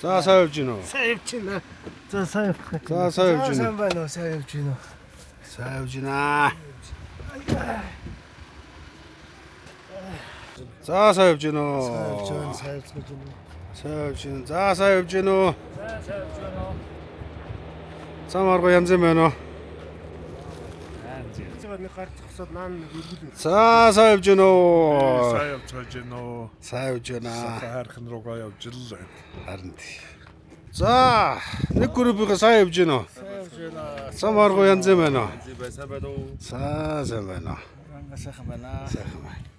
За сайн явж гинөө. Сайн явж байна. За сайн явах. За сайн явж гинөө. Сайн байна уу? Сайн явж байна уу? Сайн явж гинэ. За сайн явж гинөө. Сайн явж байна. Сайн явж байна. Сайн явж гинэ. За сайн явж гинөө. Сайн явж байна уу? Зам арга янз юм байна уу? Нэг гар зогсоод наан эргүүлээ. За сайн явж гинөө. Сайн явж байна уу? Сайн явж байна. Хайрхан руугаа явж л байна. Харин тий. За нэг группийн сайн явж гинөө. Сайн явж байна. Зам арга янз юм байна уу? Сайн байна уу? Сайн байна. Ранга сайхан байна. Сайхан байна.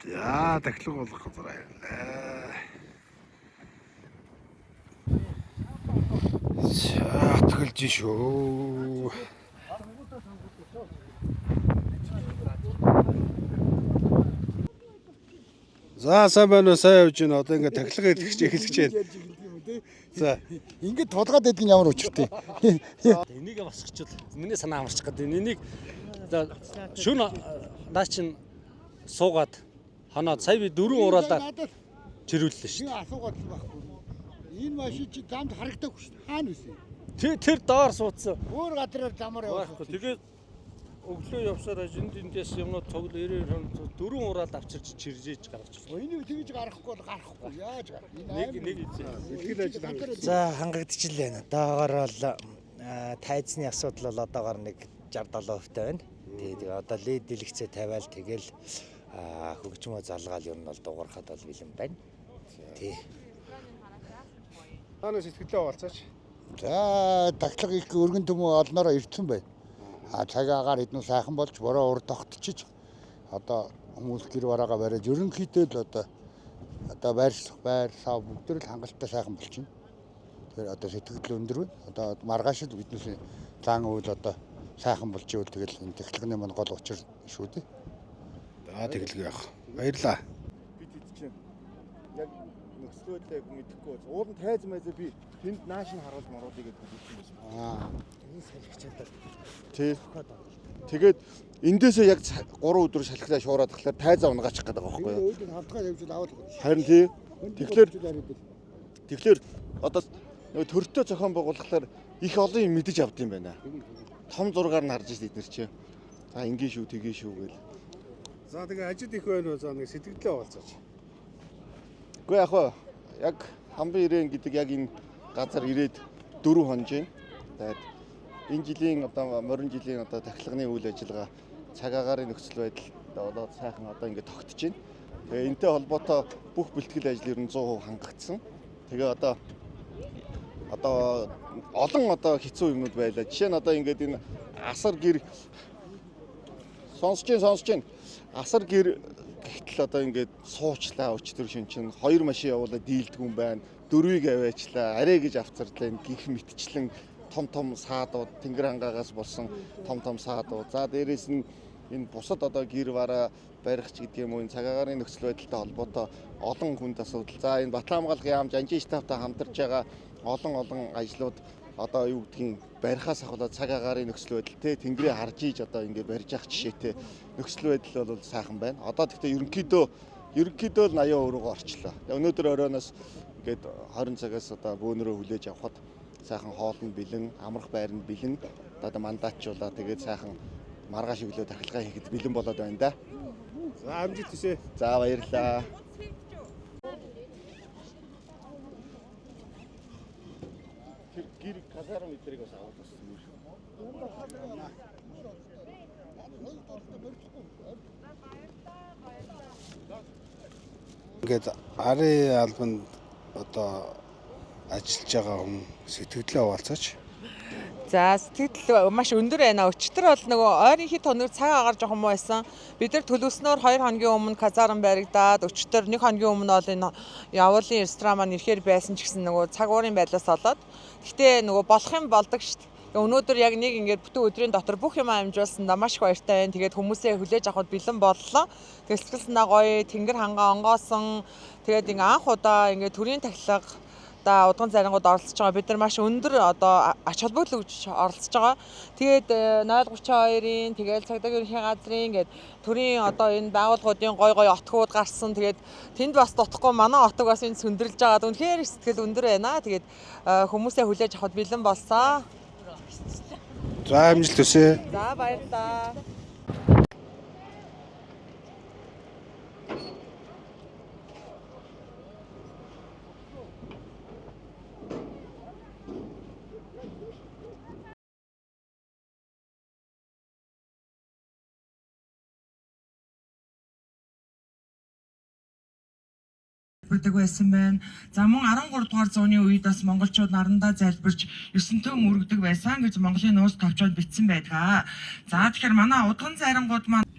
Яа, тахлаг болох газар байлаа. Чатгалж шүү. За сайн байна уу? Сайн явж байна. Одоо ингээд тахлага эхлэж байна. За Ингээд толгойд байдг нь ямар учиртай. Энийг басчихвол миний санаа амарчих гэдэг. Энийг шүн наа чин суугаад ханаад сая би 4 ураалаар чирүүллээ шүү Энэ асуугаад л байхгүй. Энэ машин чи замд харагдаагүй шүү. Хаана вэ? дээ. Тэр доор суудсан. Өөр газраар замаар явах. Тэгээд өглөө явсараа эндээс юмнууд тоглоо 4 ураал авчирч чиржээж гаргаж байна. Энийг тэгж гарахгүй бол гарахгүй. Яаж гарах? Нэг бэлтгэл ажил хангалттай. За хангагдчихл байна. Доогоор бол тайзны асуудал бол одоогоор нэг 60-70% байна. Тэгээд одоо лид дэлгэцээ тавиал тэгэл хөгжмөө залгаал юм бол дуурахад бол бэлэн байна. Тий. Тааны сэтгэлээ овалцаач. За тахлага их өргөн төмөө олноороо ирсэн бай. Цагаагаар эднүү сайхан болж бороо урд тогтчих. Одоо хүмүүс гэр бараагаа бариад ерөнхийдөө л одоо байр сав бүгд л хангалттай сайхан болчихно. Тэгэхээр одоо сэтгэл өндөр байна. Одоо маргааш л биднээс зан үйл одоо сайхан болж ивэл тэгэл энэ тахлагны мань гол учир шүү дээ. За тэгэлгүй яах. Баярлаа. Бид идчихээн. Яг нөхцөлөө мэдэхгүй. Уулын тайз мэзээ би тэнд нааш нь харуулж маруулъя гэж хэлсэн байсан. Энэ салхичаад Тий. Тэгээд эндээсээ яг 3 өдөр шалхлаа шуураад тахлаар тайзаа унгаачих гэдэг байгаа байхгүй юу? Өөдөө хавтгаа явж аваад. Харин тий. Тэгэхээр одоо нөгөө төртөө зохион байгуулахлаар их олон юм мэдэж авд юм байна. Том зургаар нь харж ирсэн эднэр чи. За ингийн шүү тгий шүү гэл. За тэгээ ажид их байна уу? За нэг сэтгэлээ овалцаач. Гэхдээ яг хамбан ирээн гэдэг яг энэ газар ирээд 4 хонж байна. Тэгээд энэ жилийн одоо морин жилийн одоо тахлагны үйл ажиллагаа цаг агаарын нөхцөл байдал болоод сайхан одоо ингээд тогтож байна. Тэгээ энтэй холбоотой бүх бэлтгэл ажил ер нь 100% хангагдсан. Тэгээ одоо олон одоо хэцүү юмнууд байлаа. Жишээ нь одоо ингээд энэ асар гэр сонсож байна. Асар гэр гэтэл одоо ингээд суучлаа өчтөр шин чин 2 машин явуулаад дийлдэг юм байна. 4-ийг аваачлаа. Арай гэж авцарлаа гих мэтчлэн том саадууд тэнгэр хангаагаас болсон том саадууд. За дээрэс нь энэ бусад одоо гэр бараа барих ч гэдэг юм уу энэ цаг агаарын нөхцөл байдалтай холбоотой олон хүнд асуудал. За энэ Батлан хамгаалгын яам Жанжин штабтай хамтарч байгаа олон ажлууд одоо юу гэдгийг барихаас ахуулаад цаг агаарын нөхцөл байдал те тэнгэрээ харж ийж одоо ингэ барьж явах жишээтэй нөхцөл байдал бол сайхан байна. Одоо тэгтээ ерөнхийдөө л 80% руугаа орчлоо. Өнөөдөр оройноос ингээд 20 цагаас одоо бөөнөрөө хүлээж авахад сайхан хоол нь бэлэн, амрах байр нь бэлэн. Одоо мандаачуулаа тэгээд сайхан маргааш өглөө тахилгаа хийхэд бэлэн болоод байна да. За амжилт хүсье. За баярлалаа. Тэр гэр казарм мэтрийг бас аваад болсон юм шүү. Ингээд арын албанд одоо ажиллаж байгаа хүн сэтгэлээ овалцаач. За сэтгэл маш өндөр байна. Өчтөр бол нөгөө ойрын хит хоног цаг агаар жоохон муу байсан. Бид нар төлөвснөөр 2 хоногийн өмнө казарм баригдаад өчтөр 1 хоногийн өмнө бол энэ явуулын ресторан маань ирэхээр байсан ч гэсэн нөгөө цаг уурын байдлаас болоод гэхдээ нөгөө болох юм болдог шүү дээ. Өнөөдөр яг нэг ингээд бүтэн өдрийн дотор бүх юм амжуулсандаа маш их баяртай байна. Тэгээд хүмүүсээ хүлээж авахд бэлэн боллоо. Тэгээд сэтгэлсэндээ гоё тэнгэр хангаа онгоосон. Тэгээд ингээ анх удаа ингээ төрийн тахилга баяртай удган зарингууд оролцож байгаа. Бид нар маш өндөр одоо ач холбогдол өгж оролцож байгаа. Тэгээд 032-ийн тэгээд цагдаагийн ерөнхий газрын гээд төрийн одоо энэ байгууллагуудын гой отгууд гарсан. Тэгээд тэнд бас дутхгүй манай отог бас энэ сүндэрлж байгаа. Үнэхээр сэтгэл өндөр байна. Тэгээд хүмүүсээ хүлээж авахд бэлэн болсон. За амжилт хүсье. За баярлалаа. Бүдэг байсан байна. За мөн 13 дугаар зууны үед бас монголчууд нарандаа залбирч 9 төм өргөдөг байсан гэж Монголын нууц товчоод бичсэн байдаг. За тэгэхээр манай удган зарингууд маань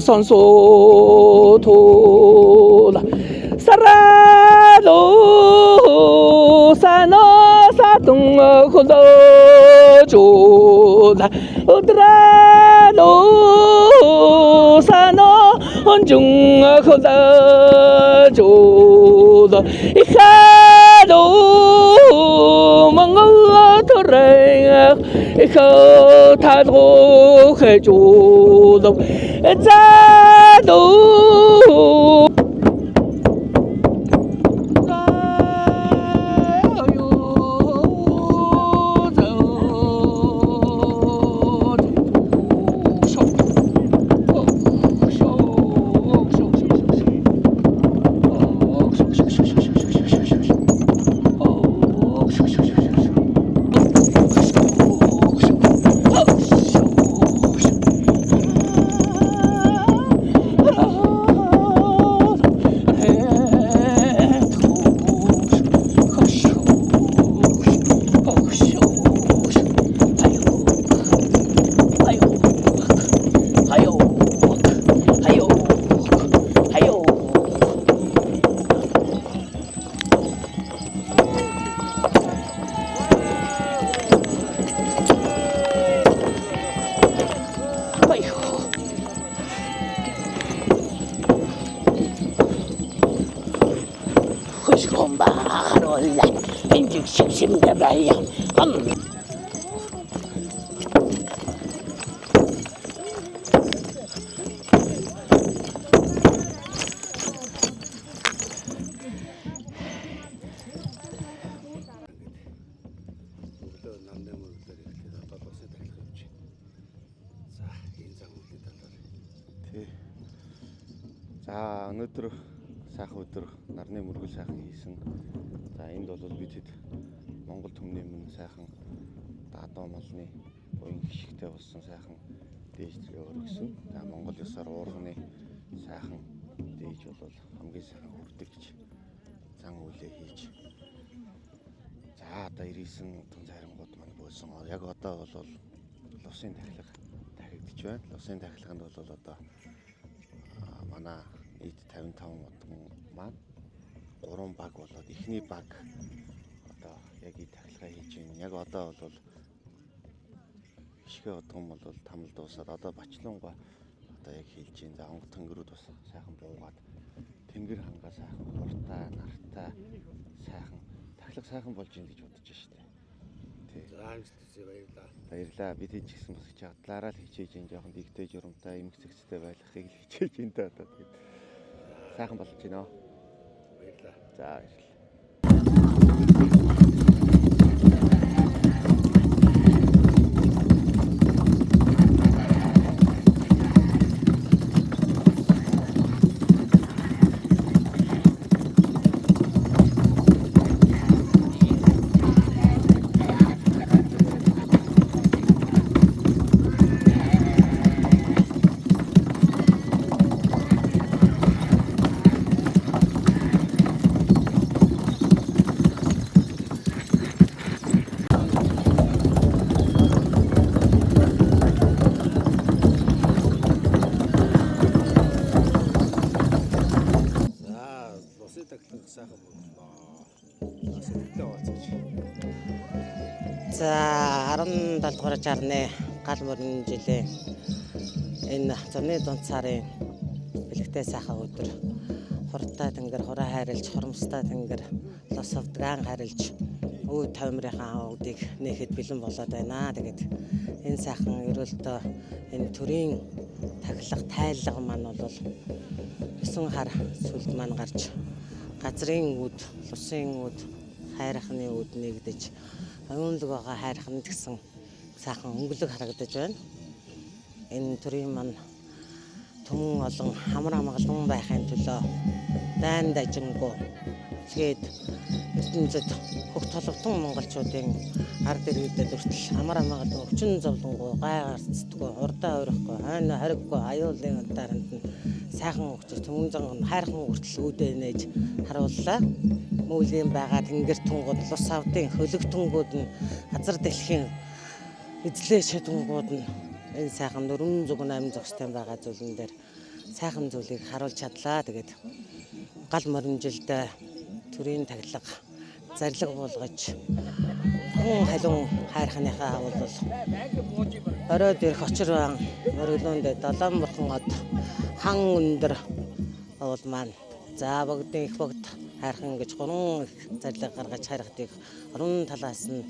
Sonso tola sarado sano 사동 흘러주다 어드라노 사노 언중 흘러주다 이카도 멍을 돌아 이카 타도 해주다 자도 За өнөөдөр сайхан өдөр нарны мөргөл сайхан хийсэн. За энд бол бид хэд Монгол төмний өмнө сайхан даадуу малны буян хишгтэй болсон сайхан дээжлэгээ өргөсөн. За Монгол ёсоор уурганы сайхан дээж бол хамгийн сайхан хүрдэгч зан үйлээ хийж. За одоо 99 тун царингууд маань бөөсөн. Яг одоо бол Лусын тахилга дахигдж байна. Лусын тахилганд бол одоо манай нийт 55 удам маань 3 баг болоод эхний баг одоо яг и тахилгаа хийж байна. Яг одоо бол ишгэ удам бол тамал дуусаад одоо Бачлонго одоо яг хийж байна. За онгод тэнгэрүүд бас сайхан буугаад тэнгэр хангаа сайхан хуртаа нартай сайхан тахилга сайхан болж ийн гэж бодож байна шүү дээ. Тий. За баярлалаа. Баярлалаа. Бид хийж гисэн бас хийж хадлаараа л хичээж энэ жоохон дигтэй журамтай эмх зэгцтэй байхыг л хичээж энэ даа одоо тэгээд сайхан болж байна. Баярлалаа. За баярлалаа. За 17 дугаар жарны гал мөрөн жилийн энэ зуны дунд сарын бэлэгтэй сайхан өдөр хурдтай тэнгэр хураа хайрлж хоромстой тэнгэр лос овдгаан хайрлж өө тавимрынхаа үүдийг нээхэд бэлэн болоод байна. Тэгээд энэ сайхан ерөөлтөө энэ төрийн тахилга тайлга маань бол 9 хар сүлд маань гарч газрын үд, лусын үд, хайрхны үд нэгдэж оюунлаг байгаа хайрхан гэсэн сайхан өнгөлөг харагдаж байна. Энэ төрийн маань түмэн олон амар амгалан байхын төлөө дайн дажингуу тэгээд ертөнцид хөх толготон монголчуудын ард иргэдэд хүртэл амар амгалан өвчин зовлонгуу гайгарцдаггүй урдаа ойрохгүй хойно хориггүй аюулын дарамт нь сайхан өгч түмэн зан хайрхан хүртэл үүдээ нээж харууллаа. Мөлийн байгаа тэнгэр тунгууд лус авдын хөлөг тунгууд нь азар дэлхийн эзлээ шатунгууд нь энэ сайхан нөрөн зүг 8 зогстой байгаа зүйлэн дээр сайхан зүйлийг харуулж чадлаа. Тэгээд гал морин жилдээ төрийн тахилга зарлиг болгож хүн халуун хайрханыхаа бол оройд ирэх очир өргөлөөнд 7 бурхан од хан өндөр бол маань за бүгдийн их бүгд хайрхан гэж 3 зарлиг гаргаж хайрхтыг орон талаас нь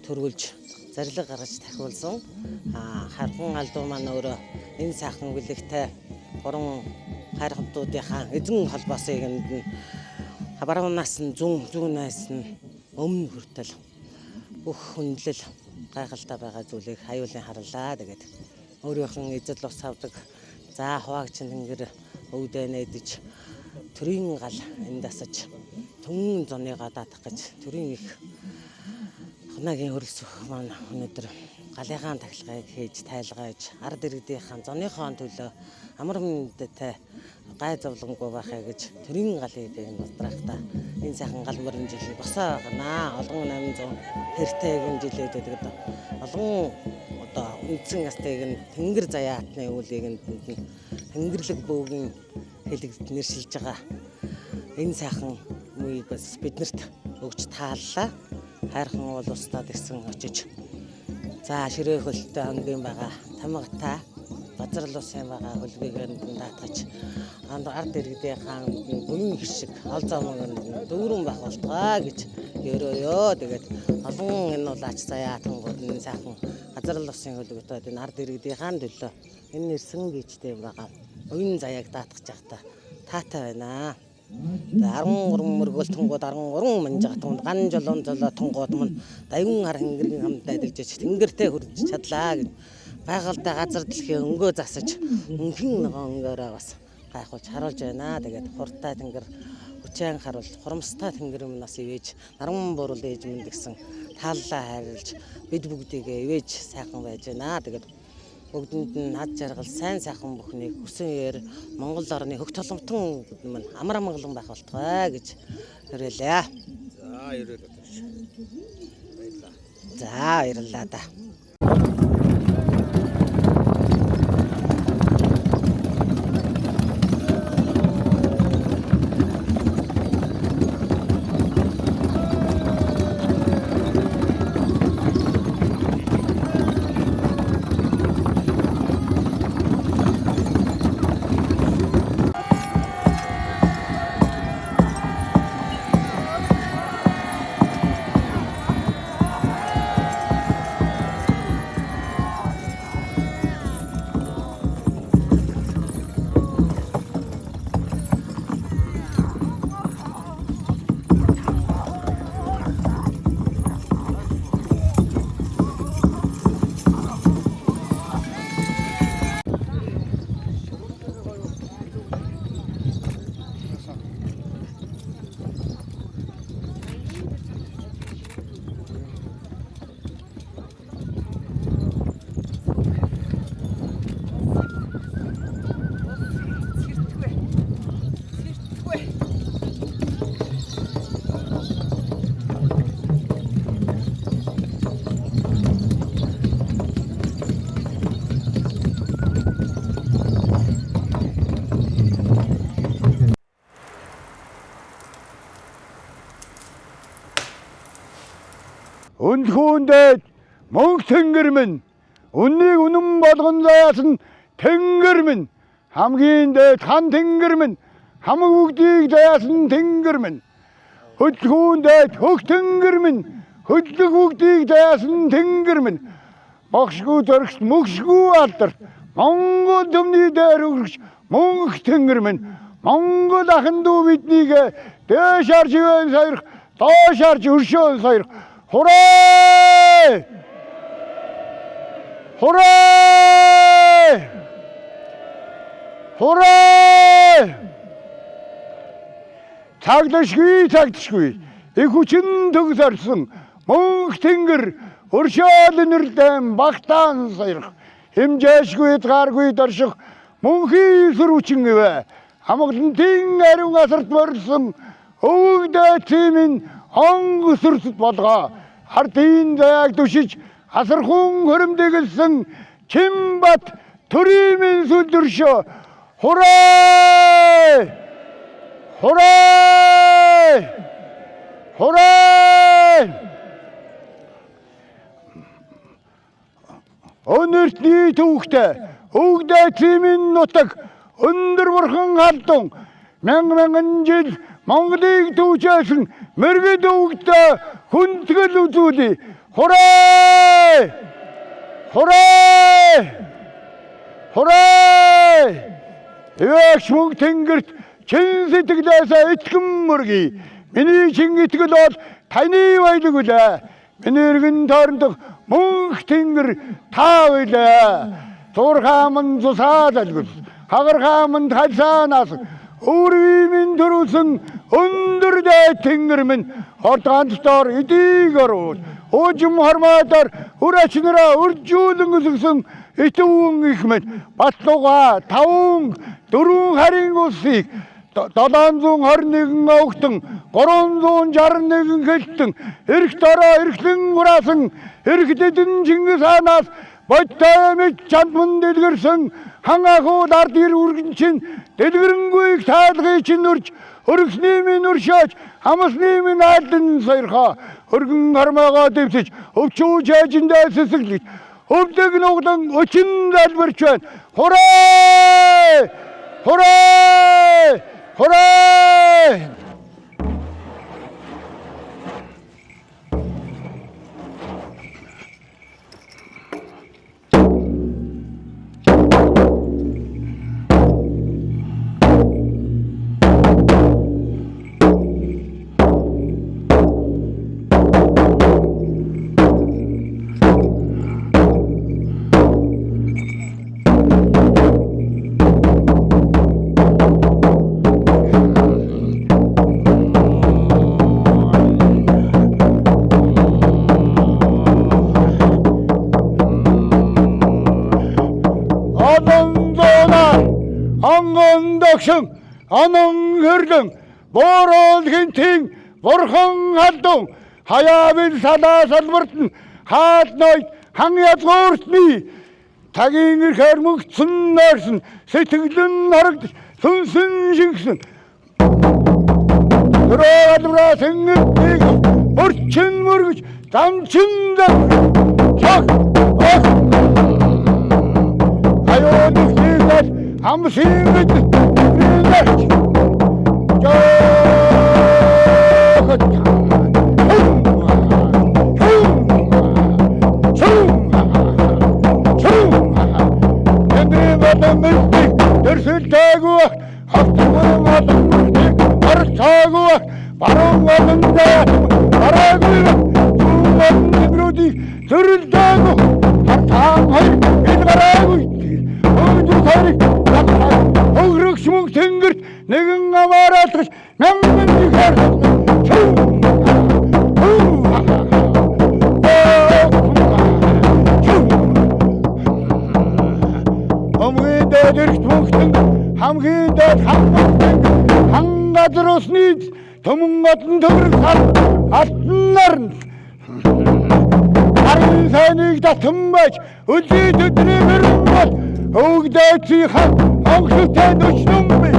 төрүүлж зарлиг гаргаж тахиулсан хайрхан алдуу маань өөрөө энэ сайхан бүлэгтэй 3 хайрхамтуудынхаа эзэн холбоосыг нь баруунаас нь зүүнээс нь өмнө хүртэл бүх хүндлэл гайхалтай байгаа зүйлийг аюулын харлаа. Тэгээд өөрийнхөө эзэл ус авдаг за хуваагч тэнгэр өвдөө нээдэж төрийн гал энд дасаж түмэн зуныгаа даатах гэж төрийн их хунагийн хөрөлсөх маань өнөөдөр галынхаа тахилгааг хийж тайлгааж ард иргэдийнхэн зуныхон төлөө амар хүндэтэй гай зовлонгүй байхаа гэж төрийн галыг батрахта энэ сайхан гал мөрөн жил босоо гана олон 800 тэртэйг жилээд гэдэг олон одоо үндсэн ястыг нь тэнгэр заяатны үүлийг нь тэнгэрлэг бөөгийн хэлэгд нэршилж байгаа энэ сайхан үеийг бас биднэрт өгч тааллаа. Хайрхан уул устдад ирсэн очиж за ширээ хөлтэй ангийн байгаа тамгатай базар улсын байгаа хөлгийг даатгаж ард иргэдийн буян их шиг ол зомог дүүрэн байх болтугай гэж ерөөё. Тэгээд олон энэ бол ач заяатангууд энэ сайхан базар улсын хөлгөтөд энэ ард иргэдийн төлөө энэ нэрсэн бичтэй байгаа буян заяаг даатгаж явахдаа таатай байна. 13 мөргөл тунгууд 13 манжаа тунгууд ган жолон золоо тунгууд мань дайгун хар хэнгэрийн хамтаа дэлжиж тэнгэртэй хүрч чадлаа гэж байгальтай газар дэлхийн өнгөө засаж өнхин ногоон өнгөөрөө бас гайхуулж харуулж байна. Тэгээд хуртай тэнгэр хүчээр харуул хурамстай тэнгэр минь бас ивэж наран бурал ээж минь гэсэн тааллаа хайрлж бид бүгдийгээ ивэж сайхан байж байна. Тэгээд бүгдэнд нь над жаргал сайн сайхан бүхнийг хүсээр Монгол орны хөг толомтон мань амар амгалан байх болтугай гэж хүрээлээ. За ерөөлөө. За баярлалаа да. Өнхөөндөө мөнх тэнгэр минь үннийг үнэн болгон заасан тэнгэр минь хамгийн дээд хан тэнгэр минь хамаг бүгдийг заасан тэнгэр минь хөдөлгөөндөө хөх тэнгэр минь хөдлөг бүгдийг заасан тэнгэр минь багшгүй зөрөгч мөкшгүй алдар Монгол төмний дээр өргөж мөнх тэнгэр минь Монгол ахын дүү биднийг дээш харж ивэн сойрох доош харж өршөөн сойрох Hooray! Hooray! Hooray! Цагдашгүй их хүчин төгсөрсөн мөнх тэнгэр өршөөл нэрдэм багтаан сойрох хэмжээшгүй гаргүй дорших мөнхийн сүрүчин гэвэ хамглантын ариун асарт морсон өвөгдөө цэмин онг сүрсэт болгоо хартын заяаг түшиж асархун хөрөмдөглсөн Чимбат төрийн сүлдөршөө Hooray! Hooray! Хураа! Өнөртний түүхтэй өвгдээ цэмийн нутаг өндөр бурхан халдун мянган жил Монголыг дүүжсэн мэргэд өвгдөө хүндэтгэл үзүүлээ. Хураа! Хураа! Хураа! Ягш мөнх тэнгэрт чин сэтгэлээсээ итгэн мөргий. Миний чин итгэл бол таны баялаг үлээ. Миний эргэн тойрондох мөнх тэнгэр та үлээ. Зурхааман зусаад алгул. Хагархааман талсаанаас өөрийн төрүүлсэн өндөр дээд тэнгэр минь хортгаантаар эдийг оруул. Уужим хормоодоор хүрээчнэрээ үржүүлэн өсгсөн итүүн их мэд Батлуга 5-4 харин улсыг 721 огтон 361 хэлтэн эрх дороо эрхлэн хураасан эрх дэдэн Чингис хаанаас бодтой мэд чандман дэлгэрсэн хан ахуул ард ир үргэнчин дэлгэрэнгүй таалгыг чинь үрж өргөсний минь өршөөж хамсны минь айлдан сойрхоо өргөн хормоогоо дэвсэж өвчүүж хажиндаа сэсэглэж өвдөг нуглан өчин залбирч байна. Хураа! Хураа! Хураа! Ongondoksun, anong hürdüm, borol hinting, borhong haldung, hayabin sada salvırtın, hat noyt, hangyat gortni, tagingir kermuk sunnarsın, setigdün harıktış, sunsun jinksin. Dura sengit tegis, murçın murguç, damçın da, çak, bak. Ayodik sizler, hamsingit, rillerç, çakıt. Kendini vermemiştik, dersin tagu var, hakkımın adımmıştık, barış tagu var, barın adımda yatım, baragıyla, tuğlanın ibrudi, sürül tagu, hartam hayır, el baragıydı. Öldür tarih, yaklar, oğruk şumuk tıngırt, negin amar atış, memnun yıkar, Hamgın dödürk tumuktun, hamgın död hamgın, hangadır osnid, tomun atın tövürük sar, atınların. Arın sayınık da tımbaç, ucuz tütünü verilmez, oğda çıkan, ağzıktan uçtum mi?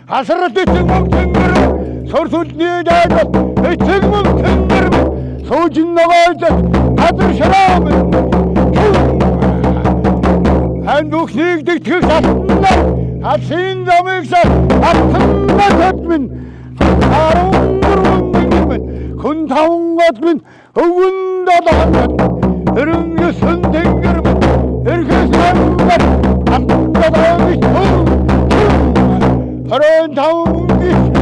Asırı tütümüm tüngürüm, sorsuz niye değdim, tütümüm tüngürüm, soğucunla vardı, adır şarabım. Hem duksiyiktik tüks atınlar, atsin zamıksa, atınlar kötmün. Karun durun dingirmin, kun taun atmin, oğun da dağınlat. Ürüngüsün dingirmin, ürgüslenler, atında dağınmış oğun. Karın taun git,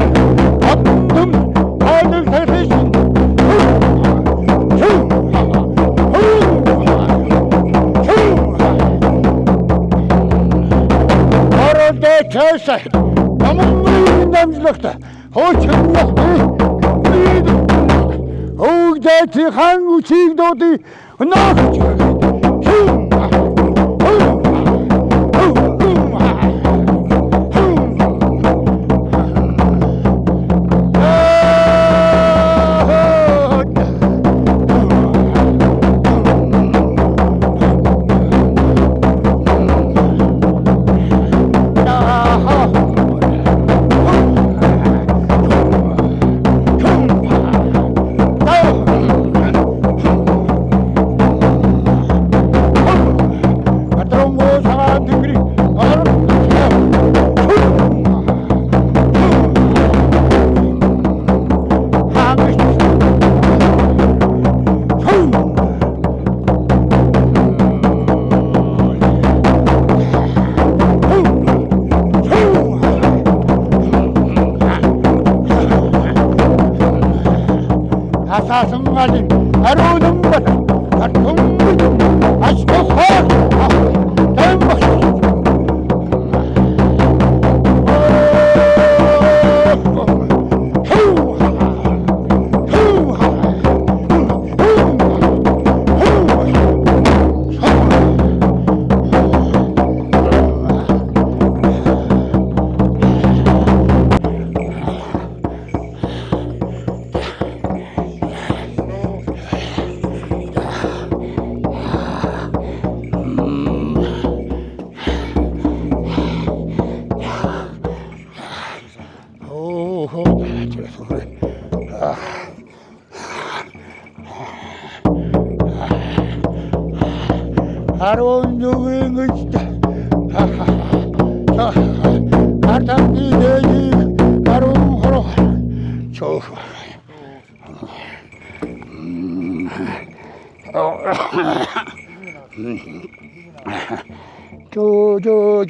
attım, kaldır tersesin. Çağırsa, tamamıyla damcılıkta, o çıkmakta, büyüdü. O gideti hangi uçayım doğdu, nasıl çıkıyor? асаасан гал аруун бат атум ашхоо тэмбэх Aron yung gusto. Artan di dedi aron horo. Çok. Jo.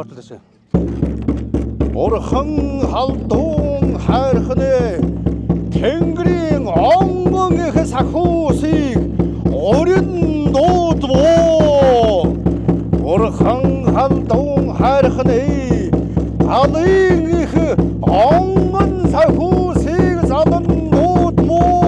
батлаасаа. Бурхан халдуун хайрхнэ Тэнгэрийн онгон их сахуусыг орин дуудвоо. Бурхан халдуун хайрхнэ алын их онгон сахуусыг залан дуудвоо.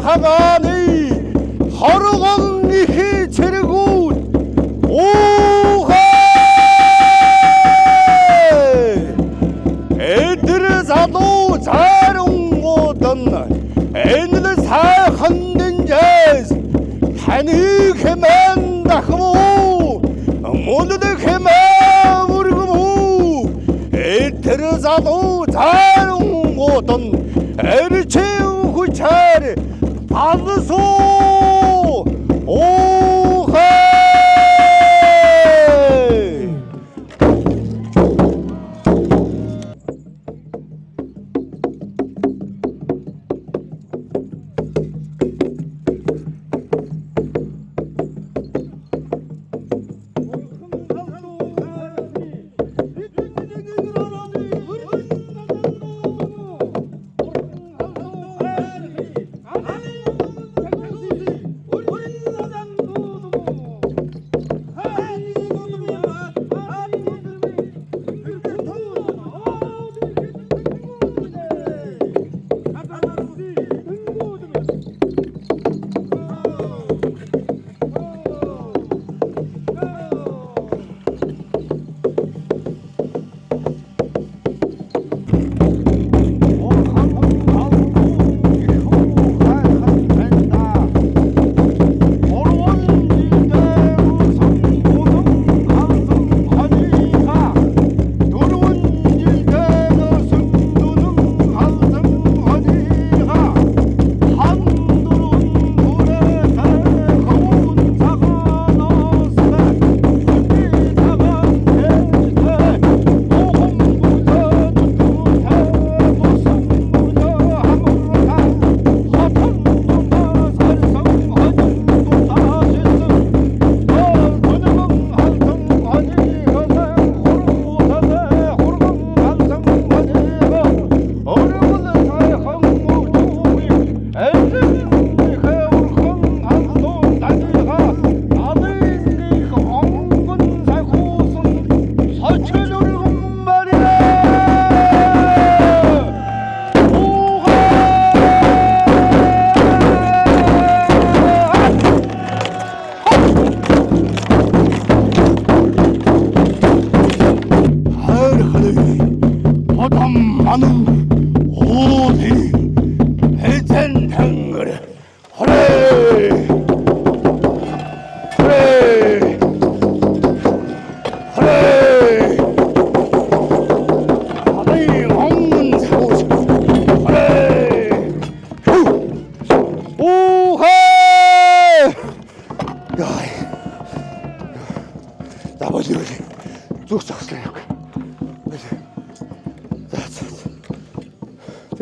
하가니 허르건 이히 체르굿 오하 애들을 사도 자롱고던 애들 사한된 자스 하니 개만 다크모 모두들 개만 우르고 애들을 사도 자롱고던 애를 채우고 차례 아무소 오하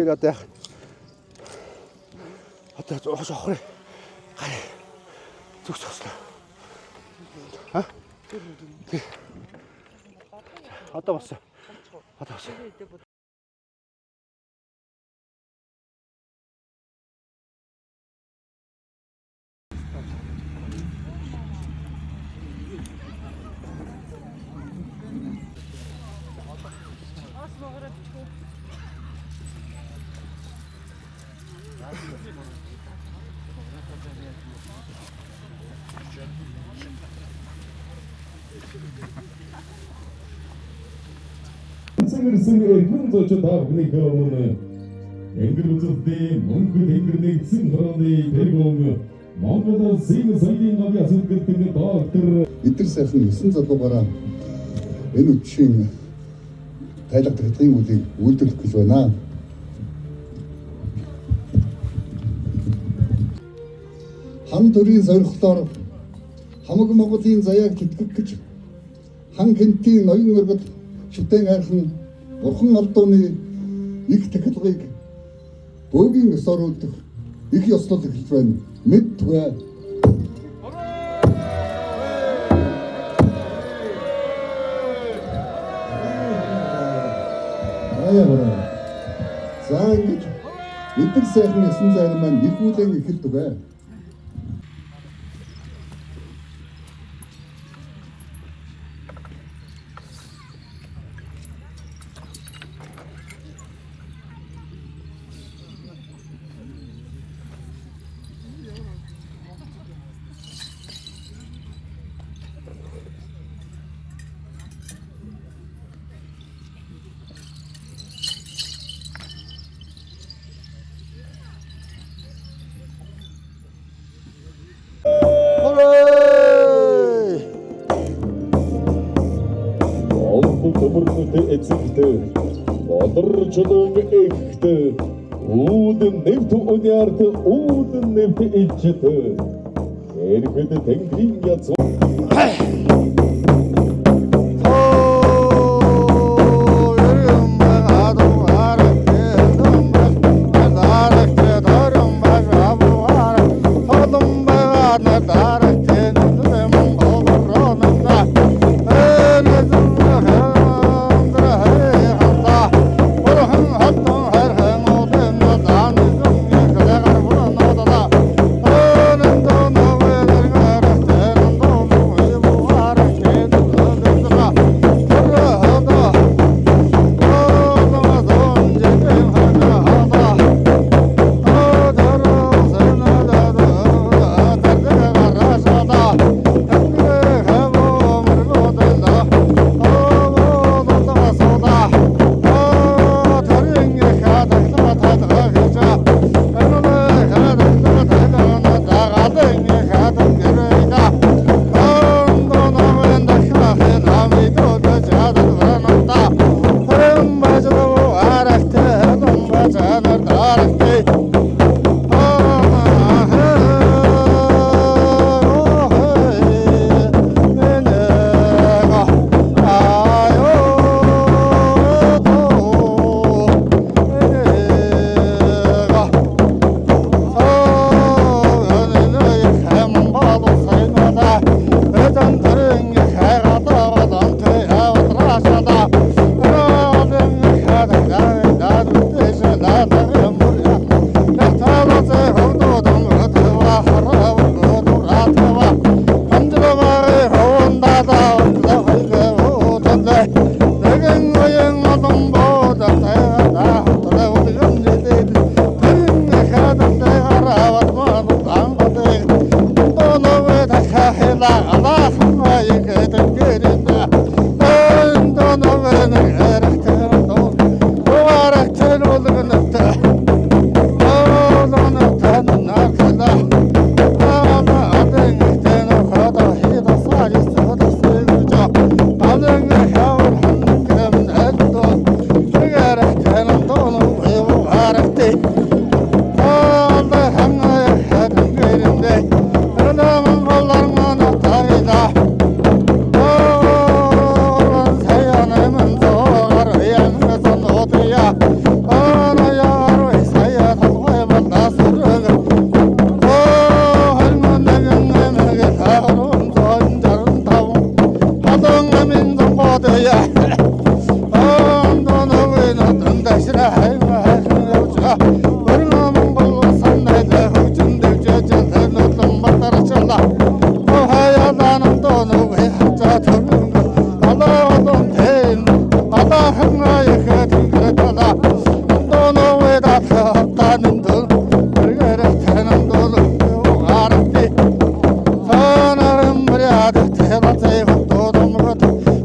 Тэгээдээ одоо зоохож авах. Гай. Зүг цослоо. Ха? Одоо бас. Одоо бас. Сэнgerсэн эрхэн зочид та бүхний өмнө Энгэр үзэлтэй мөнгө тэнгэрний эцэг хорооны тэргүүн Монгол Улсын соёлын гавьяа сүлгэрдэг доктор Эдгээр сайхан 9 залуугаараа энэ үтшийн тайлбар хэдийн үлийг үйлдвэрлэх гэж байна. Хан төрийн зорилголоор хамаг Монголын заяаг тэтгэх гэж хан хэнтийн ноён өргөд шүтэн хайрхан бурхан алдууны их тахилгыг бөөгийн ёсоор үлдэх их ёслол эхэлж байна. Мэдвэ. За ингэж эдгээр сайхан эсэн зайг маань их үлэн эхэлдэг бай. Төмөрнөд эцэгтэй болорчлон ихтэй үүдэн нэвт униарт үүдэн нэвт ичтэй эргэд тэнгэрийн яц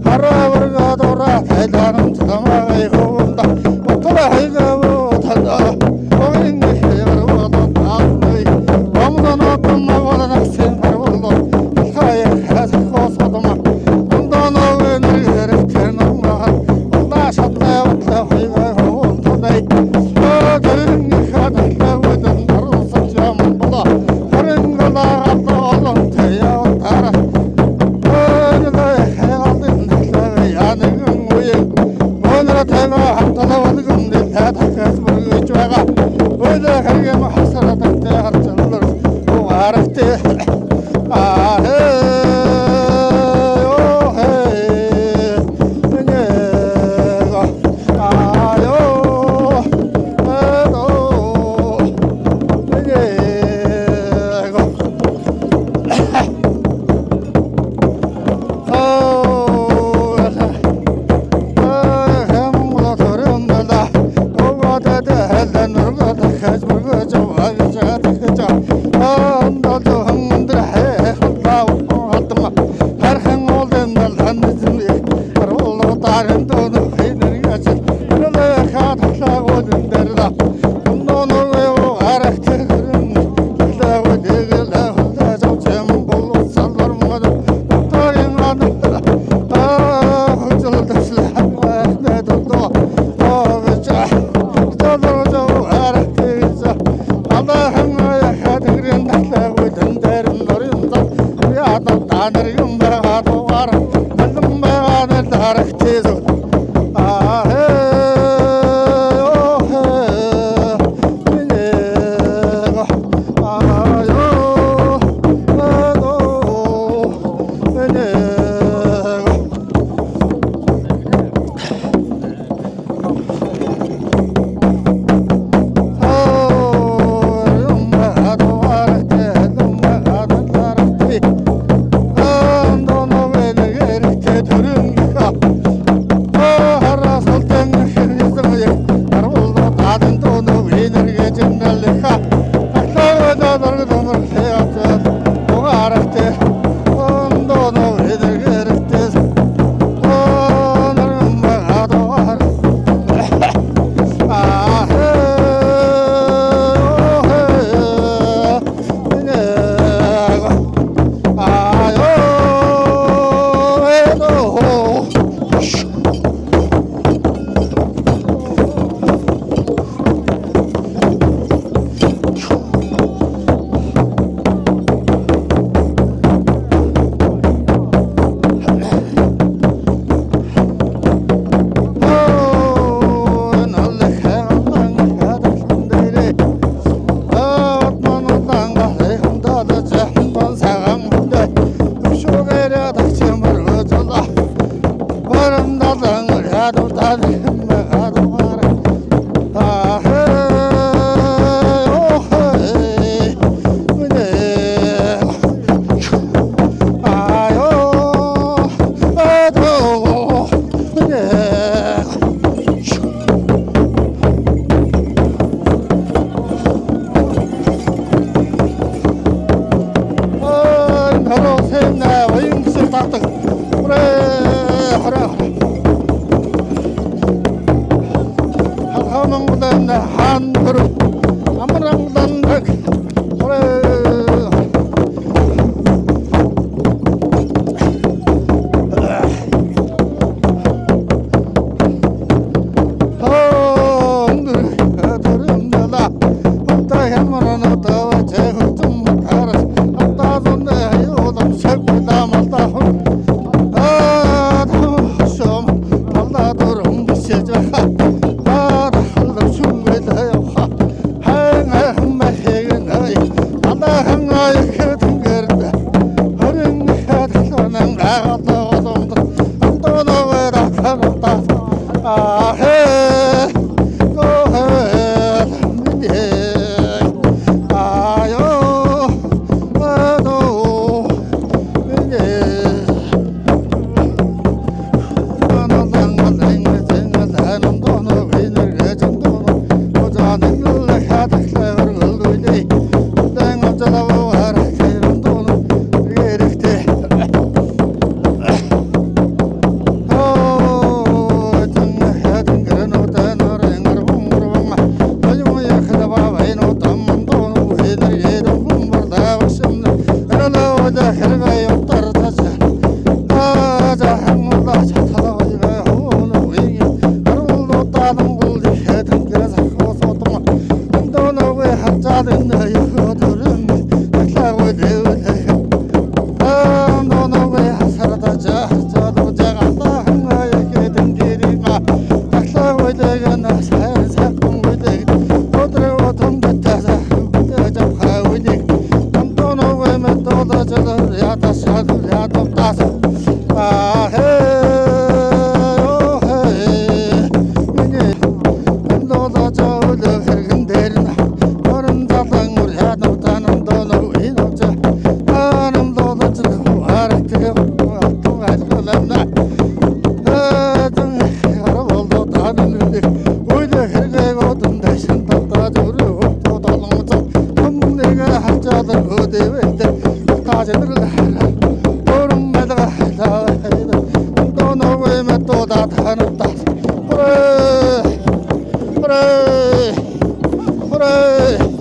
Hara Thank you. Хануудаад хануудаад. Хүрээ. Хүрээ. Хүрээ.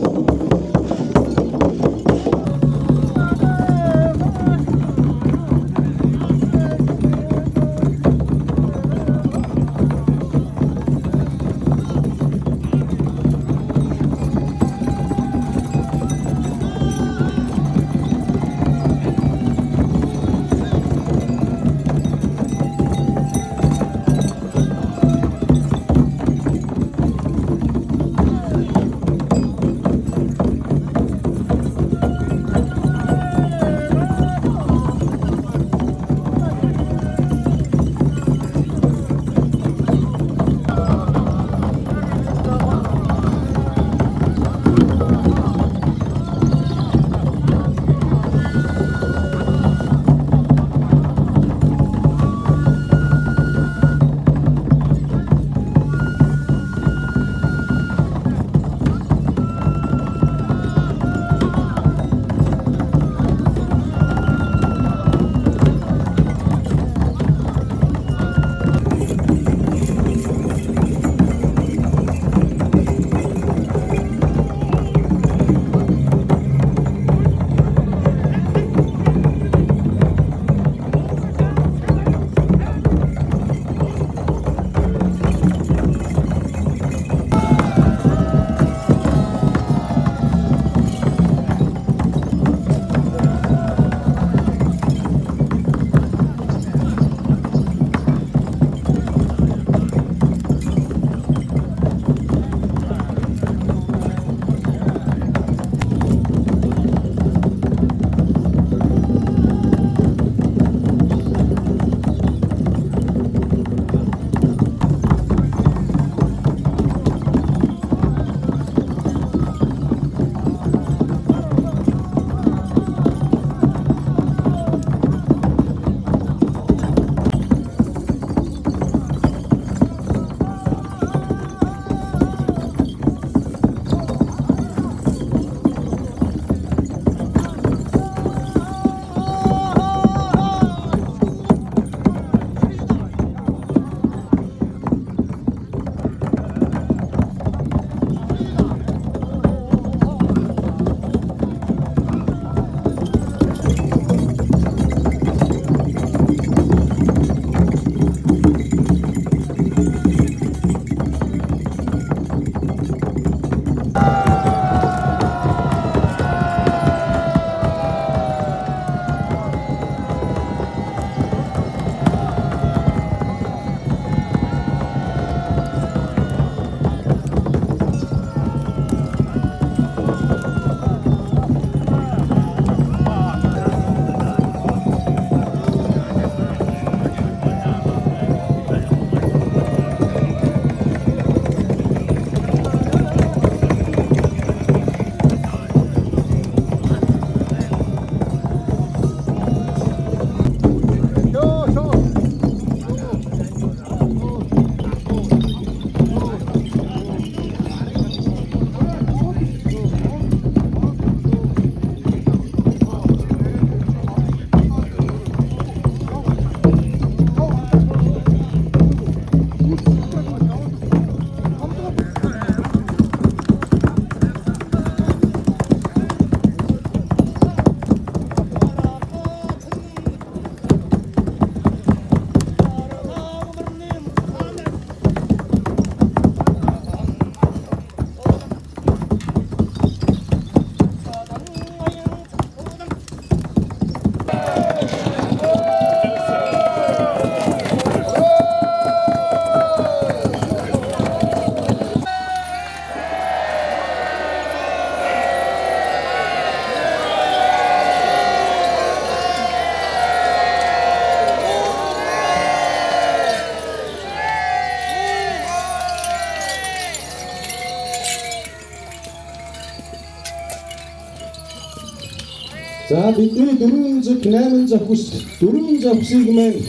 За бидний 408 завхус 4 завхсыг маань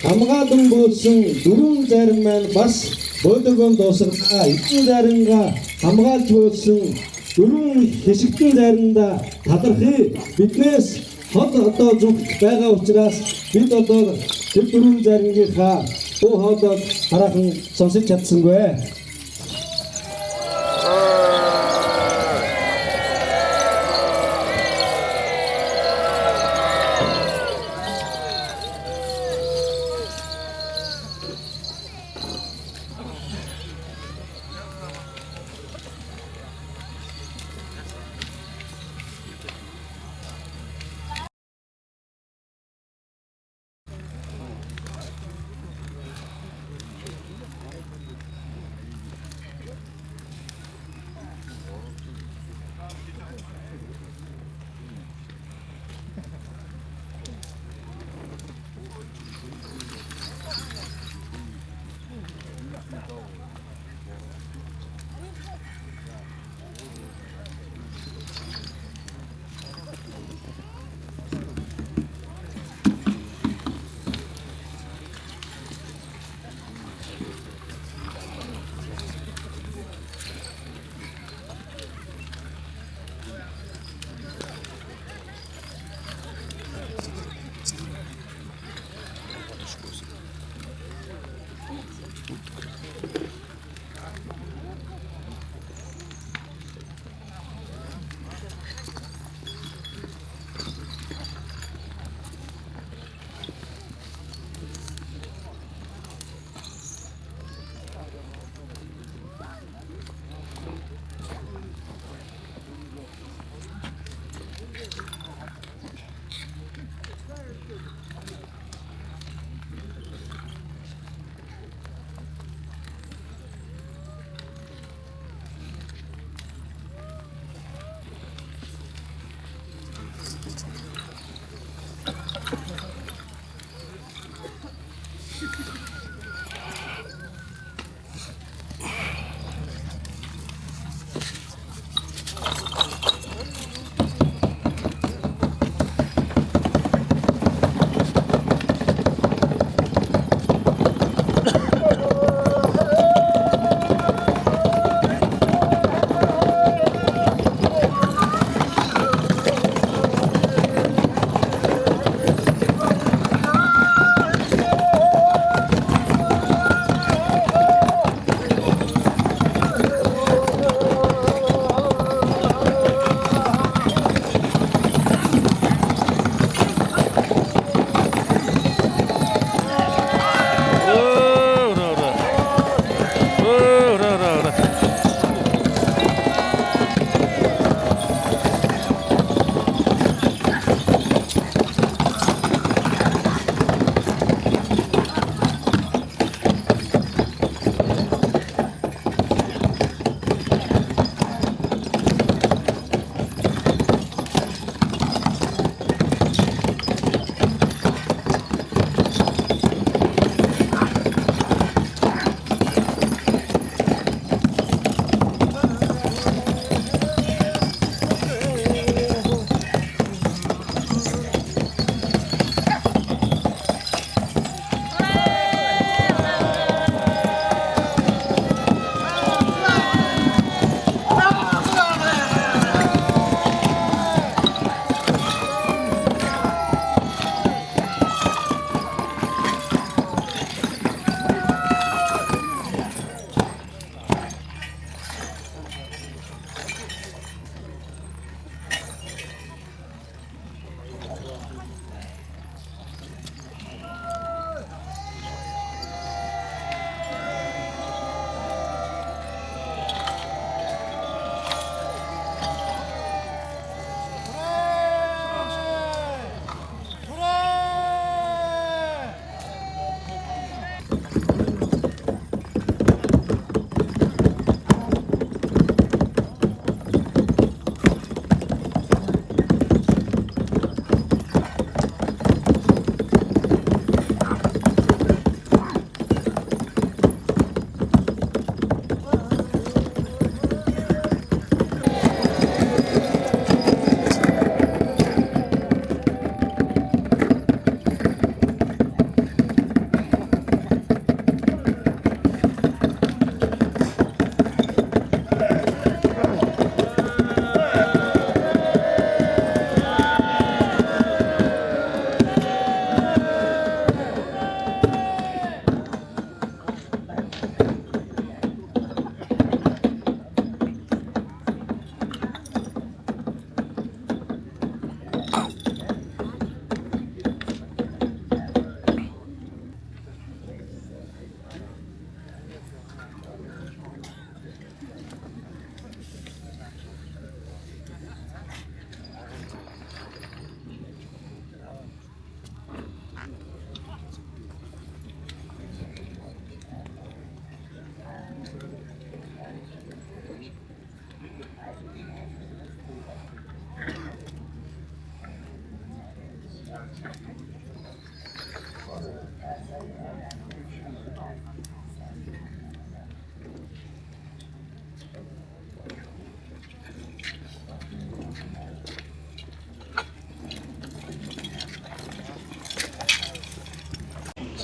хамгаалan болсон 4 зарим маань бас бодогон дуусгалаа. Эдгээр зарингаа хамгаалж болсон 4 хэсэгтэн заримдаа талархъя. Биднээс хот одоо зүгт байгаа учраас бид одоо тэр 4 заримгийнхаа Бүү хоолойг хараахан сонсож чадсангүй.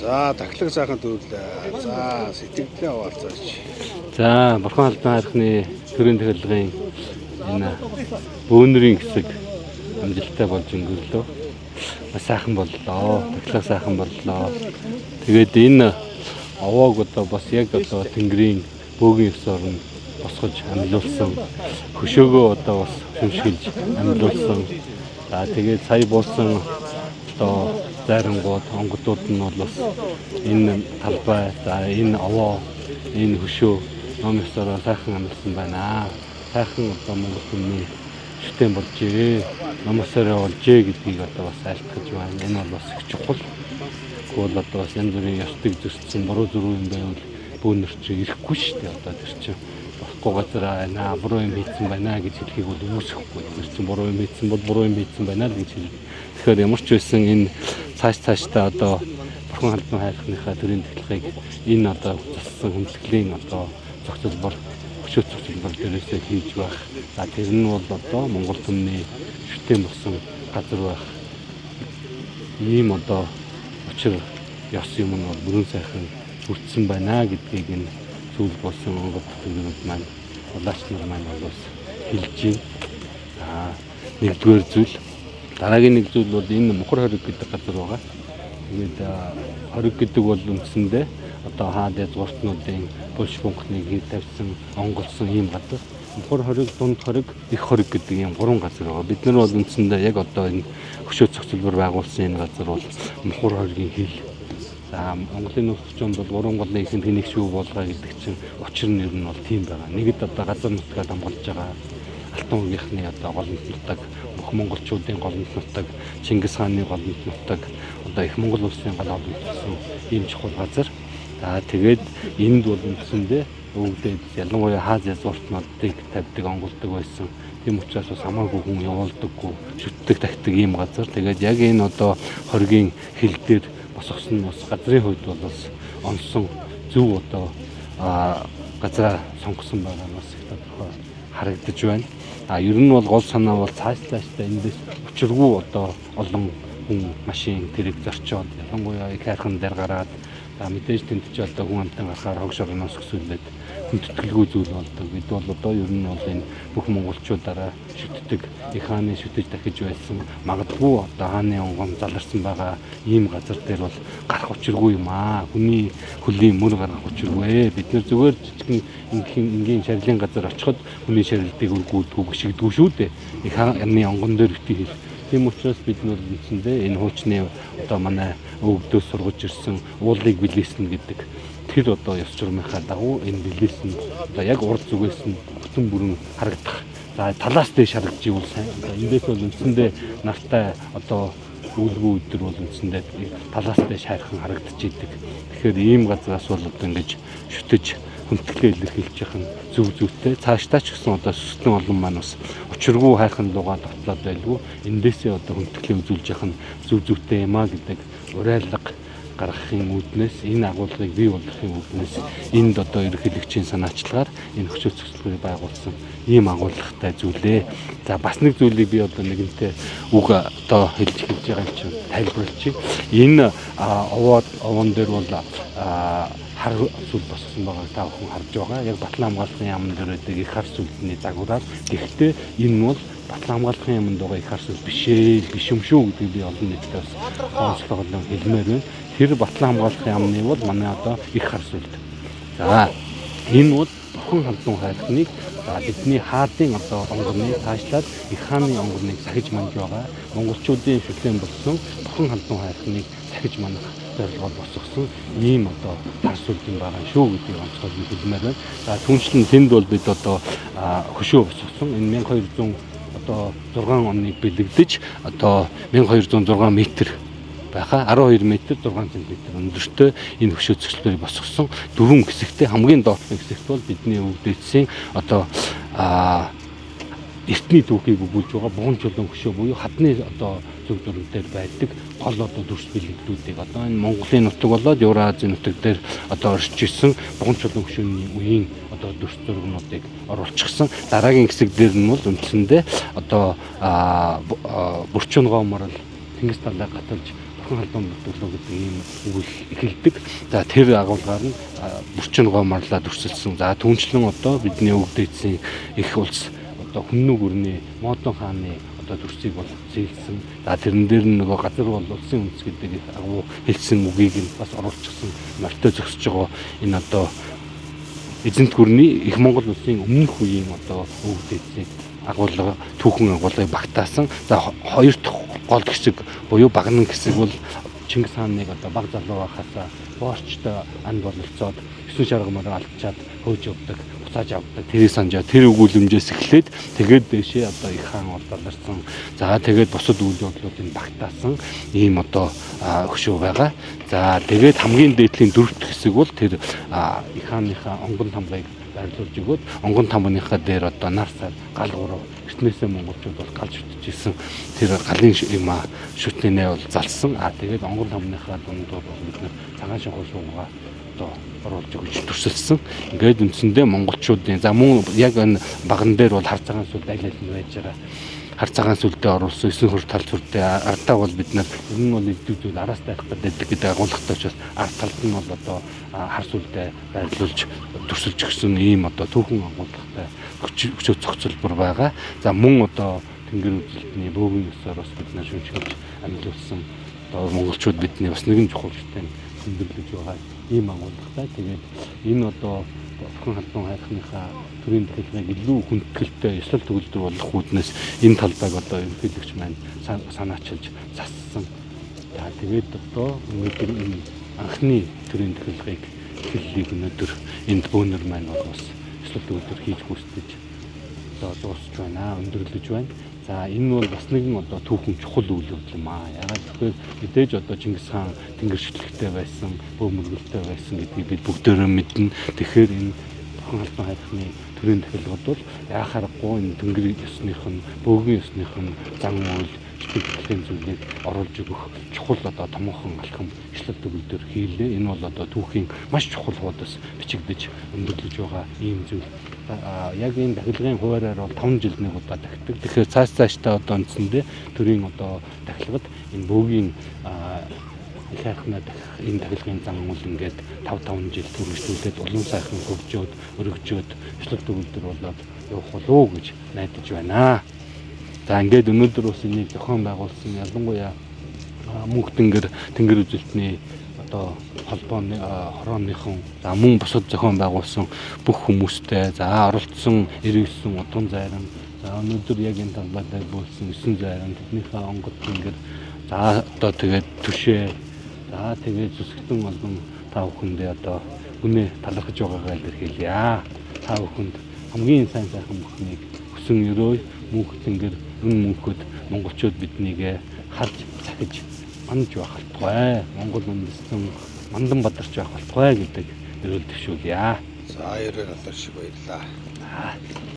За тахлаг сайхан төрүүлээ. За сэтгэлдээ хаваалцаач. За Бурхан албан хайрхны төрийн технологийн энэ бөөнөрийн хэсэг амжилттай болж өнгөрлөө. Сайхан боллоо. Тахлаг сайхан боллоо. Тэгээд энэ овоог одоо бас яг одоо тэнгэрийн бөөгийн ёсоор нь босгож амьлуулсан. Хөшөөгөө одоо бас шүмшгэлж амьлуулсан. За тэгээд сая буусан одоо зайрангууд онгодууд нь бол бас энэ талбай, за энэ овоо, энэ хөшөө ном ёсоор сайхан амьлсан байна. Сайхан одоо Монгол хүний шүтэн болжээ. Ном ёсоор болжээ гэдгийг одоо бас айлтгаж байна. Энэ бол бас их чухал. Тэгвэл одоо бас янз бүрийн ёстыг зөрчсөн буруу зүрх юм байвал бөөнөр чи ирэхгүй шүү дээ. Одоо тэр чинь болохгүй газар байна. Буруу юм хийсэн байна гэж хэлхийг бол үүсэхгүй. Тэр чинь буруу юм хийсэн бол буруу юм хийсэн байна л гэж хэлнэ. Тэгэхээр ямар ч байсан энэ цаашдаа одоо Бурхан албан хайрхныхаа төрийн технологиг энэ одоо зассан хүндэтгэлийн одоо зохицолбор хөшөө зохицолбор дээрээсээ хийж байх. За тэр нь бол одоо Монгол түмний шүтэн болсон газар байх. Ийм одоо учир ёс юм нь бол бүрэн сайхан бүрдсэн байна гэдгийг энэ сүүл болсон Монгол төмнүүд маань улаач нар маань бол хэлж байна. Нэгдүгээр зүйл. Дараагийн нэг зүйл бол энэ Мухар хориг гэдэг газар байгаа. Тэгээд хориг гэдэг бол үндсэндээ одоо хаад язгууртнуудын булш бунхныг тавьсан, онголсон ийм газар. Мухар хориг, дунд хориг, их хориг гэдэг ийм гурван газар байгаа. Бид нар бол үндсэндээ яг одоо энэ хөшөө зохицолбор байгуулсан энэ газар бол Мухар хоригийн хил. За Монголын нөхцөл зүйн бол гурван голын эсэнд хэнийг шүү болгоо гэдэг чинь учир нь ер нь бол тийм байгаа. Нэгд одоо газар нутгаар хамгаалж байгаа Алтан уугийнхны одоо голомт нутаг, бүх монголчуудын голомт нутаг, Чингис хааны голомт нутаг, одоо их Монгол улсын голомт болсон ийм чухал газар. За тэгээд энд бол үндсэндээ өвгдээд ялангуяа хааз язгууртнуудыг тавьдаг, онгулдаг байсан. Тийм учраас бас хамаагүй хүн явуулдаггүй, шүтдэг тахдаг ийм газар. Тэгээд яг энэ одоо хоригийн хил дээр босгосон нь бас газрын хувьд бол бас онсон зөв одоо газраа сонгосон байгаа нь бас их тодорхой харагдаж байна. Ер нь бол гол санаа бол цаашдаа эндээс учиргүй одоо олон хүн машин тэрэг зорчоод ялангуяа их хайрхан дээр гараад мэдээж тэнд ч одоо хүн амтан гарахаар хог шорноос өсвөлээд хүндэтгэлгүй зүйл болдог. Бид бол одоо ер нь бол энэ бүх монголчуудаараа шүтдэг, их хааны шүтэж дахиж байсан магадгүй одоо хааны онгон заларсан байгаа ийм газар дээр бол гарах учиргүй юм аа. Хүний хөлийн мөр гарах учиргүй. Бид нэр зүгээр жижигэн ингийн шарилын газар очиход хүний шарилтыг үргүүлдэггүй гიშгдэггүй шүү дээ. Их хааны онгон дээр битгий хэл. Тийм учраас бид нар үндсэндээ энэ хуучны одоо манай өвгдөөс сургаж ирсэн уулыг билээсэн гэдэг тэр одоо ёс журмынхаа дагуу энэ билээсэн одоо яг урд зүгээс нь бүтэн бүрэн харагдах. За талаас дэш харагдж ивэл сайн. Эндээс бол үндсэндээ нартай одоо үүлгүй өдөр бол үндсэндээ талаас дэш хайрхан харагдаж идэг. Тэгэхээр ийм газраас бол одоо ингэж шүтэж хүндэтгэлээ илэрхийлж явах нь зөв зүйтэй. Цаашдаа ч гэсэн одоо сүстэн олон маань бас учиргүй хайрхан лугаа тогтлоод байлгүй. Эндээсээ одоо хүндэтгэлээ үзүүлж явах нь зөв зүйтэй юм а гэдэг уриалга гаргахын үүднээс энэ агуулгыг бий болгохын үүднээс энд одоо ерөнхийлөгчийн санаачлагаар энэ хөшөө зохицолборыг байгуулсан ийм агуулгатай зүйлээ. За бас нэг зүйлийг би одоо нэгэнтээ үг одоо хэлж байгаа юм чинь тайлбарлчих. Энэ овоон дээр бол хар сүл боссон байгааг та бүхэн харж байгаа. Яг Батлан хамгааллын яамн дээр байдаг их хар сүлний дагуулаар. Гэхдээ энэ бол Батлан хамгааллын яамнд байгаа их хар сүл биш юм шүү гэдэг би олон нийтэд онцлоглон хэлмээр байна. Тэр Батлан хамгааллын яамны бол манай одоо их хар сүл. За энэ бол Бурхан албан хайрхныг бидний хаадын одоо онгорны цаашлаад их хааны онгорныг сахиж манж байгаа. Монголчуудын шүтэн болсон Бурхан албан хайрхныг сахиж манах зорилгоор босгосон ийм одоо хар сүл юм байгаа шүү гэдгийг онцгой хэлмээр байна. За түншлэн тэнд бол бид одоо хөшөө босгосон. Энэ 1200 одоо 6 оныг бэлэгдэж одоо 1206 метр байхаа 12 метр 6 см өндөртэй энэ хөшөө зохицолборыг босгосон. Дөрвөн хэсэгтэй хамгийн доорхны хэсэгт бол бидний өвдөдсөн одоо эртний түүхийг өгүүлж байгаа бугун чулуун хөшөө буюу хадны одоо зөв зураг дээр байдаг гол одоо дүрс бэлэгдлүүдийг одоо энэ Монголын нутаг болоод Евразийн нутаг дээр одоо оршиж ирсэн бугун чулуун хөшөөний үеийн одоо дүрс зурагнуудыг оруулчихсан. Дараагийн хэсэг дээр нь бол үндсэндээ одоо бүрчүн гоомор Тэнгис талаа гаталж Бурхан албан бэлтгэлөө гэдэг ийм үйл эхэлдэг. За тэр агуулгаар нь бурчин гомарлаад өрсөлдсөн. За түүнчлэн одоо бидний өвгдөөцийн их улс одоо Хүннүг өрний Модон хааны одоо төрсийг бол зээлсэн. За тэрэн дээр нь нөгөө газар бол улсын үндэс гэдэг агуу хэлсэн үгийг нь бас оруулчихсан. Морьтой зөксөж байгаа энэ одоо эзэнт гүрний их Монгол улсын өмнөх үеийн одоо өвгдөөцийг агуулга түүхэн агуулгыг багтаасан. За хоёр дахь гол хэсэг буюу багнан хэсэг бол Чингис хааныг одоо баг залуу байхасаа боорчтой анд бололцоод 9 шаргамаар алдчихад хөөж явдаг, буцааж авдаг. Тэрийг санджаа тэр өгүүлэмжээс эхлээд тэгээд дэшээ одоо их хаан боловсрсон. За тэгээд бусад үйл явдлуудыг багтаасан ийм одоо хөшөө байгаа. За тэгээд хамгийн дээдлийн дөрөвт хэсэг бол тэр их хааныхаа онгон тамгыг байрлуулж өгөөд онгон тамгийнхаа дээр одоо нар сар гал гурав эртнээсээ монголчууд бол галж шүтчихсэн тэр галын юм шүтнэнээ бол залсан. Тэгээд онгон тамгийнхаа дундуур бол бид нар цагаан шахуу шуугаа одоо оруулж өгч төрсөлсөн. Ингээд үндсэндээ монголчуудын за мөн яг энэ баган дээр бол хар цагаан сүлд аль аль нь байж байгаа. Хар цагаан сүлдээ оруулсан 9 хөр тал зүртэй ардаа бол бид нар энэ нь бол элдв зүйл араас тайх гэдэг агуулгатай учраас ард талд нь бол одоо хар сүлдээ байрлуулж төрсөлж өгсөн ийм одоо түүхэн агуулгатай өчөө зохицолбор байгаа. За мөн одоо тэнгэр үзэлтний бөөгийн ёсоор бас бид нар шүнжлэж амжилуулсан одоо монголчууд бидний бас нэгэн чухал шүтэн хөндөрлөж байгаа ийм агуулгатай. Тэгээд энэ одоо Бурхан албан хайрхныхаа төрийн төлөвлөгөөг илүү хүндэтгэлтэй ёслол төгөлдөр болох үүднээс энэ талбайг одоо ерөнхийлөгч маань санаачилж зассан. За тэгээд одоо өнөөдөр энэ анхны төрийн төлөвлөгөөг эхлэлийг өнөөдөр энд бөөнөр маань бол бас ёслол төгөлдөр хийж гүйцэтгэж одоо дуусч байна, өндөрлөж байна. За энэ бол бас нэгэн одоо түүхэн чухал үйл явдал юм аа. Ягаад гэвэл мэдээж одоо Чингис хаан тэнгэр шүтлэгтэй байсан, бөөмөргөлтэй байсан гэдгийг бид бүгдээрээ мэднэ. Тэгэхээр энэ Бурхан албан хайрхны төрийн төлөвлөгөөд бол яхаарахгүй энэ тэнгэр ёсных нь, бөөгийн ёсных нь зан үйл сэтгэлийн зүйлийг оруулж өгөх чухал одоо томоохон алхам ёслол төгөлдөр хийлээ. Энэ бол одоо түүхийн маш чухал хуудас бичигдэж өндөрлөж байгаа ийм зүйл. Яг энэ дахилгын хуваараар бол 5 жилд нэг удаа дахидаг. Тэгэхээр цаашдаа одоо үндсэндээ төрийн одоо дахилгад энэ бөөгийн их хайрхнаа энэ дахилгын зан үйл ингээд 5 жил түргэншлүүлээд улам сайхан хөгжөөд өргөжөөд ёслол төгөлдөр болоод явах болов гэж найдаж байна. За ингээд өнөөдөр бас энийг зохион байгуулсан ялангуяа мөнх тэнгэр үзэлтний одоо холбооны хорооныхон за мөн бусад зохион байгуулсан бүх хүмүүстэй за оролцсон 99 удам зайран за өнөөдөр яг энэ талбайд болсон 9 зайран тэднийхээ онгод тэнгэр за одоо тэгээд түшээ за тэгээд зүсгтэн болгон та бүхэндээ одоо үнэ талархаж байгаагаа илэрхийлье. Та бүхэнд хамгийн сайн сайхан бүхнийг хүсэн өрөө мөнх тэнгэр мөнхөд монголчууд биднийг харж цахиж манж байх болтугай. Монгол үндэстэн мандан бадарч байх болтугай гэдэг эрүүл төвшүүлье. За баяраар алдар шиг баярлаа.